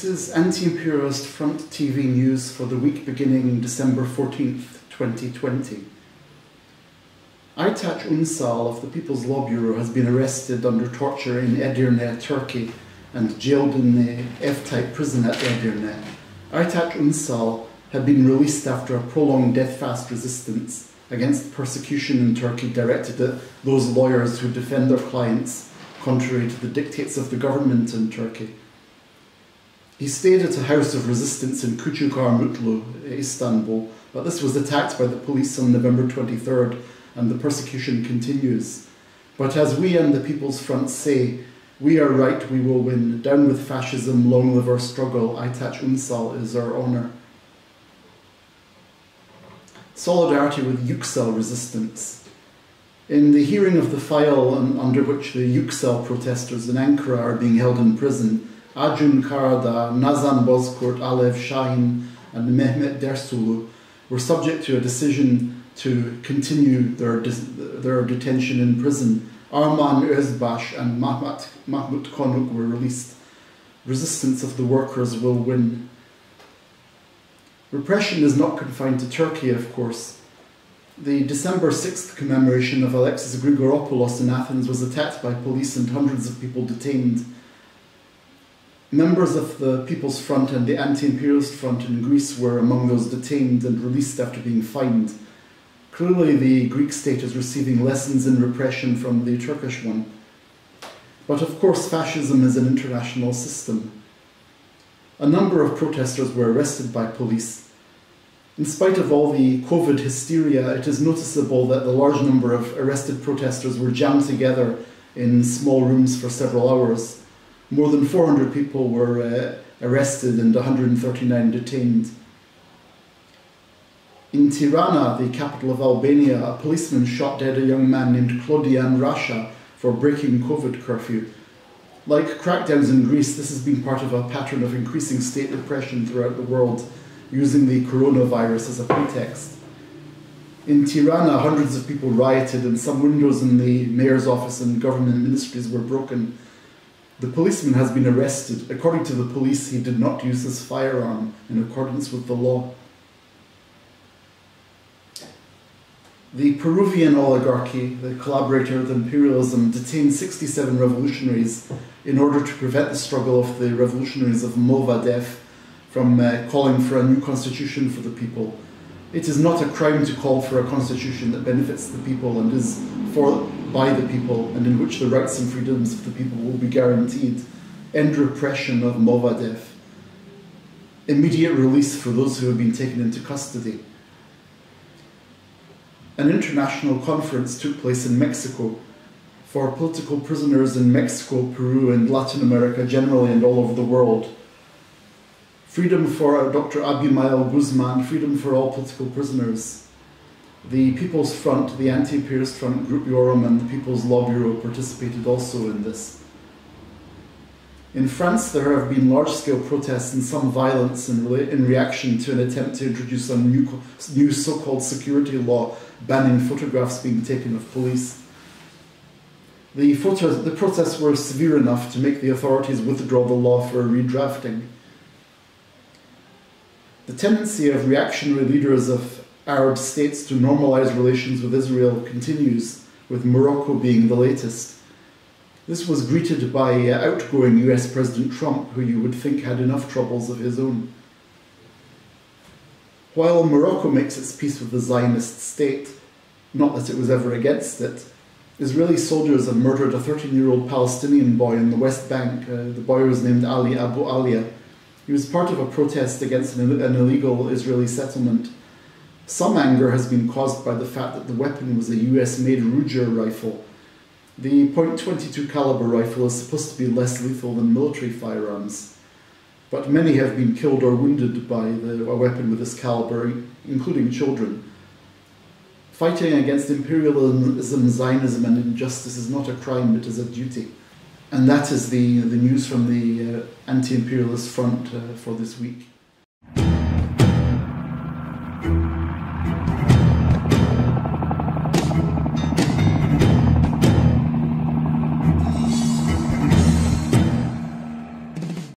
This is Anti-Imperialist Front TV news for the week beginning December 14th, 2020. Aytaç Ünsal of the People's Law Bureau has been arrested under torture in Edirne, Turkey, and jailed in the F-type prison at Edirne. Aytaç Ünsal had been released after a prolonged death-fast resistance against persecution in Turkey directed at those lawyers who defend their clients contrary to the dictates of the government in Turkey. He stayed at a house of resistance in Küçükharmutlu, Istanbul, but this was attacked by the police on November 23rd, and the persecution continues. But as we and the People's Front say, we are right, we will win. Down with fascism, long live our struggle. Aytaç Ünsal is our honour. Solidarity with Yüksel resistance. In the hearing of the file under which the Yüksel protesters in Ankara are being held in prison, Acun Karadağ, Nazan Bozkurt, Alev Şahin and Mehmet Dersulu were subject to a decision to continue their detention in prison. Arman Özbaş and Mahmut Konuk were released. Resistance of the workers will win. Repression is not confined to Turkey, of course. The December 6th commemoration of Alexis Grigoropoulos in Athens was attacked by police and hundreds of people detained. Members of the People's Front and the Anti-Imperialist Front in Greece were among those detained and released after being fined. Clearly the Greek state is receiving lessons in repression from the Turkish one. But of course fascism is an international system. A number of protesters were arrested by police. In spite of all the COVID hysteria, it is noticeable that the large number of arrested protesters were jammed together in small rooms for several hours. More than 400 people were arrested and 139 detained. In Tirana, the capital of Albania, a policeman shot dead a young man named Claudian Rasha for breaking COVID curfew. Like crackdowns in Greece, this has been part of a pattern of increasing state repression throughout the world, using the coronavirus as a pretext. In Tirana, hundreds of people rioted and some windows in the mayor's office and government ministries were broken. The policeman has been arrested. According to the police, he did not use his firearm in accordance with the law. The Peruvian oligarchy, the collaborator with imperialism, detained 67 revolutionaries in order to prevent the struggle of the revolutionaries of Movadef from calling for a new constitution for the people. It is not a crime to call for a constitution that benefits the people and is by the people, and in which the rights and freedoms of the people will be guaranteed. End repression of Movadef. Immediate release for those who have been taken into custody. An international conference took place in Mexico for political prisoners in Mexico, Peru, and Latin America generally, and all over the world. Freedom for Dr. Abimael Guzman, freedom for all political prisoners. The People's Front, the Anti-Imperialist Front, Group Yorum, and the People's Law Bureau participated also in this. In France, there have been large-scale protests and some violence in reaction to an attempt to introduce a new so-called security law banning photographs being taken of police. The protests were severe enough to make the authorities withdraw the law for redrafting. The tendency of reactionary leaders of Arab states to normalize relations with Israel continues, with Morocco being the latest. This was greeted by outgoing US President Trump, who you would think had enough troubles of his own. While Morocco makes its peace with the Zionist state, not that it was ever against it, Israeli soldiers have murdered a 13-year-old Palestinian boy in the West Bank. The boy was named Ali Abu Alia. He was part of a protest against an illegal Israeli settlement. Some anger has been caused by the fact that the weapon was a US-made Ruger rifle. The .22 caliber rifle is supposed to be less lethal than military firearms, but many have been killed or wounded by a weapon with this caliber, including children. Fighting against imperialism, Zionism and injustice is not a crime, it is a duty. And that is the news from the Anti-Imperialist Front for this week.